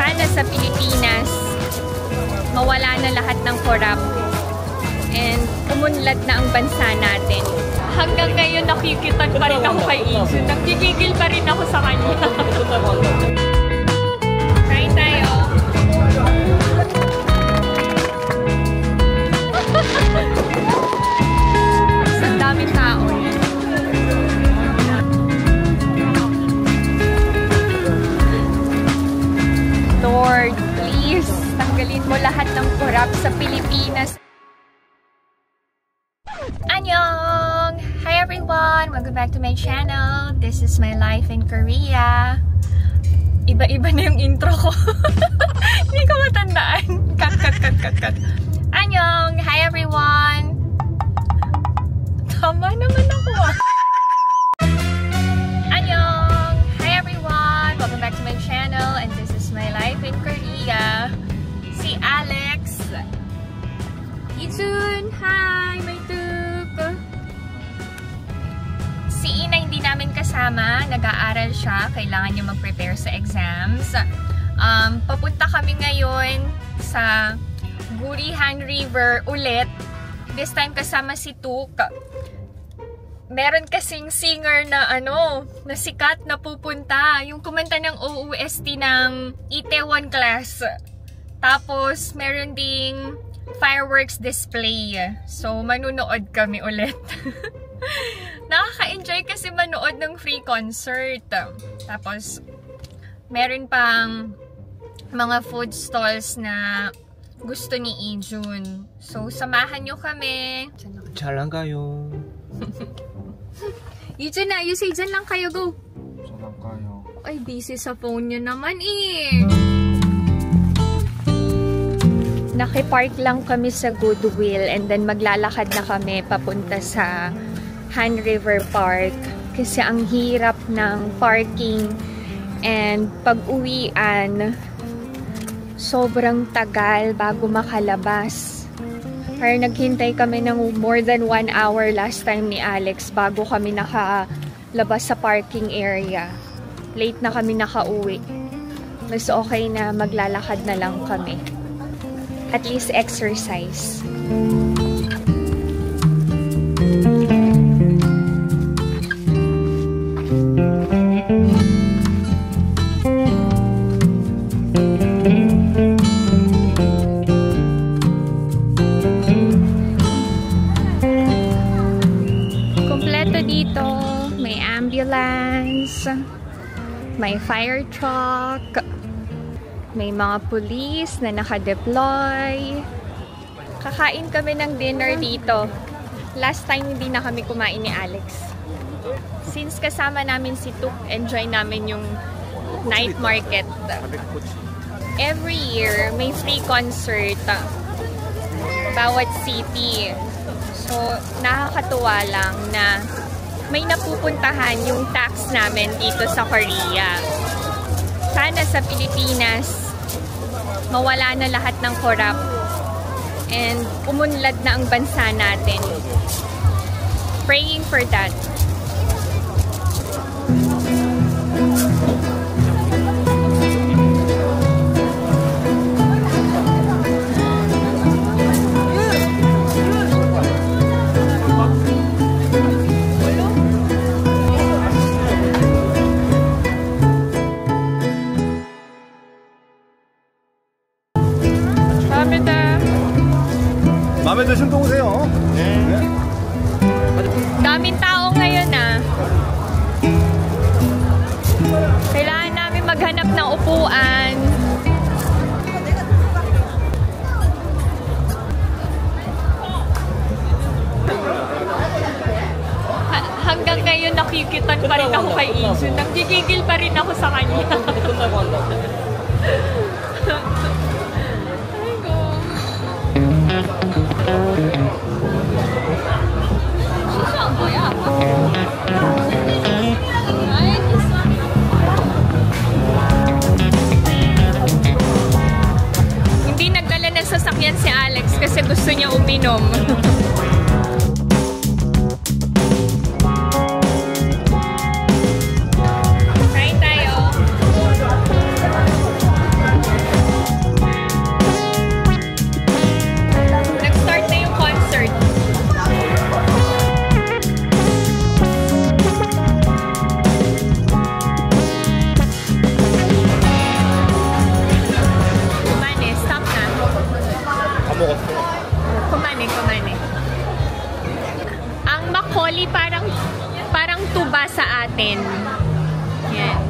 Sana sa Pilipinas, mawala na lahat ng korap and umunlad na ang bansa natin. Hanggang ngayon nakikitan pa rin ako kay Ijun. Nanggigigil pa rin ako sa kanya. Kain tayo. Sa daming tao. Lord, please, tanggalin mo lahat ng korap sa Pilipinas. Annyeong! Hi everyone! Welcome back to my channel. This is my life in Korea. Iba-iba na yung intro ko. Hindi ko matandaan. Cut. Annyeong! Hi everyone! Tama naman ako ah. Annyeong! Hi everyone! Welcome back to my channel and this is my life in Korea. Si Alex. Ijun! Hi! May tube! Si Ina hindi namin kasama. Nag-aaral siya. Kailangan niya mag-prepare sa exams. Papunta kami ngayon sa Gurihan River ulit. This time kasama si Tuk. Meron kasing singer na na sikat na pupunta. Yung kumanta ng OOST ng Itaewon Class. Tapos meron ding fireworks display. So manunood kami ulit. Nakaka-enjoy kasi manood ng free concert. Tapos meron pang mga food stalls na gusto ni Ijun. So samahan nyo kami. 잘 lang kayo. Ijun na, you say dyan lang kayo, go. Dyan lang kayo. Ay, busy sa phone nyo naman eh. Nakipark lang kami sa Goodwill and then maglalakad na kami papunta sa Han River Park. Kasi ang hirap ng parking and pag-uwian, sobrang tagal bago makalabas. Kaya naghintay kami ng more than 1 hour last time ni Alex bago kami nakalabas sa parking area. Late na kami nakauwi. Mas okay na maglalakad na lang kami. At least exercise. May fire truck, may mga police na naka-deploy. Kakain kami ng dinner dito. Last time hindi na kami kumain ni Alex. Since kasama namin si Tuk, enjoy namin yung night market. Every year, may free concert bawat city. So, nakakatuwa lang na may napupuntahan yung tax namin dito sa Korea. Sana sa Pilipinas, mawala na lahat ng korap and umunlad na ang bansa natin. Praying for that. 마음에 드시면 또 오세요. 네. Daming tao ngayon ah. Kailangan namin maghanap ng upuan. Hanggang ngayon nakikitan pa rin ako kay Ijun. Nanggigigil pa rin ako sa kanya. Hindi nagdala ng sasakyan si Alex kasi gusto niya uminom. Kain tayo. natin. Yan.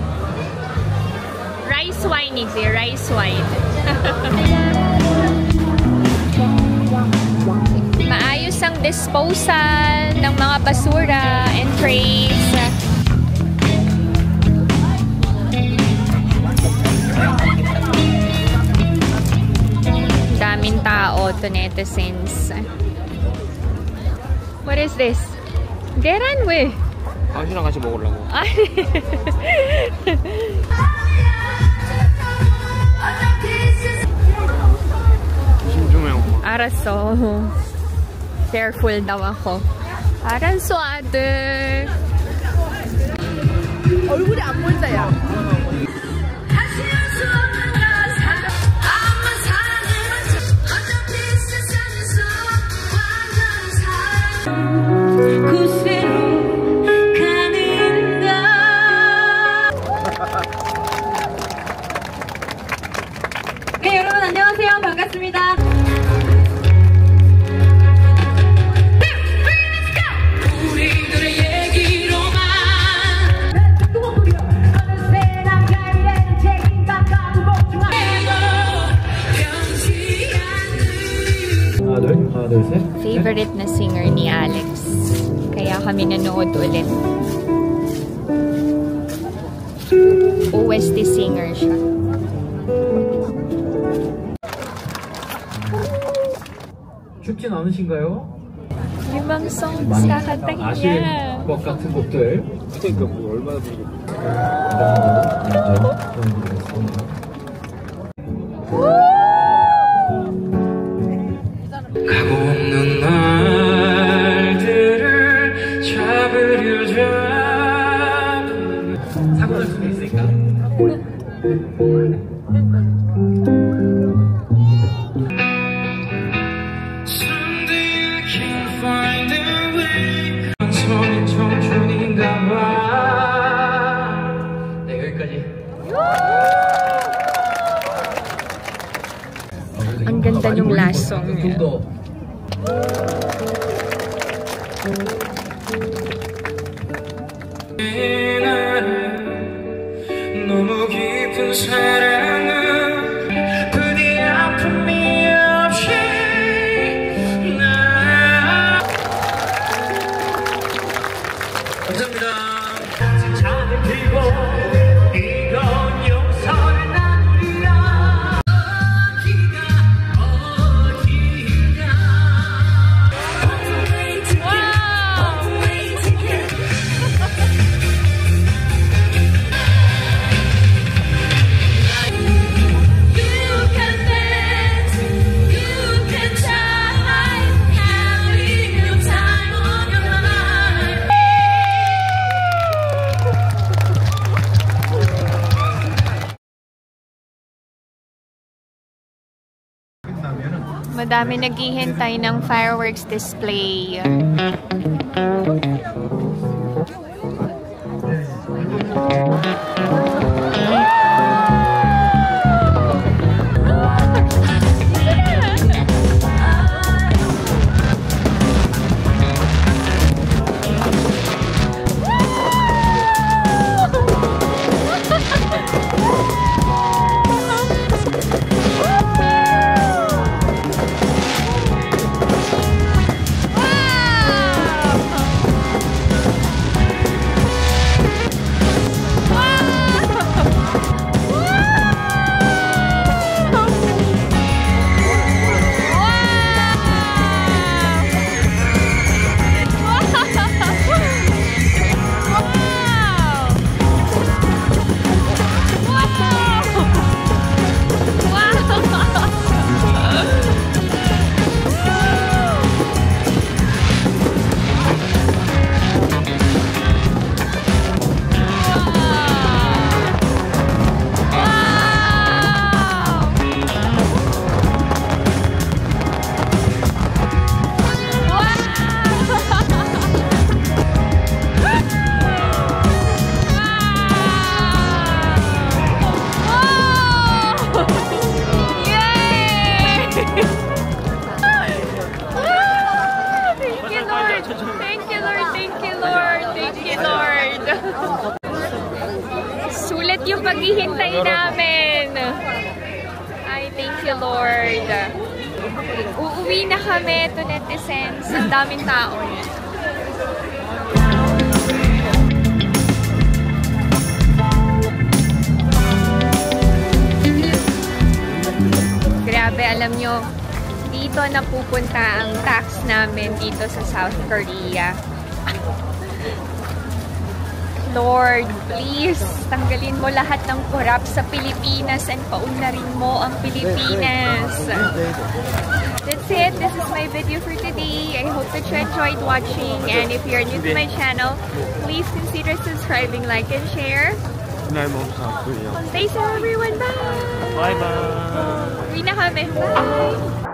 Rice wine, Izzy. Rice wine. Maayos ang disposal ng mga basura and trays. Daming tao to netizens. What is this? Geran we. 당신이랑 같이 먹으려고. 심중해요. 알았어. Careful daw ako. 알았어, 아들. 얼굴이 안 보인다야. 네, 여러분 안녕하세요. 반갑습니다. 하나, 둘, 셋. Favorite na singer ni Alex. Kaya kami nanood ulit. OST singer siya. 춥진 않으신가요? Limang songs kakanta niya. 것 같은 곡들. 그러니까 뭐 얼마나 부르고. 가고 없는 날들을 잡으려 사고 날 수도 있으니까. 네, 여기까지. Ang ganda nung last song niya. 너무 깊은 사랑은 부디 아픔이 없이 나 감사합니다. 잔을 들고 이건 용서를 나누리라. Madami naghihintay ng fireworks display. namin. Ay, thank you, Lord. Uuwi na kami to netizens. Ang daming tao. Grabe, alam nyo, dito napupunta ang tax namin dito sa South Korea. Lord, please, tanggalin mo lahat ng korap sa Pilipinas and paunlarin mo ang Pilipinas. That's it. This is my video for today. I hope that you enjoyed watching. And if you're new to my channel, please consider subscribing, like, and share. Stay safe, everyone. Bye! Bye-bye! Uwi na kami. Bye!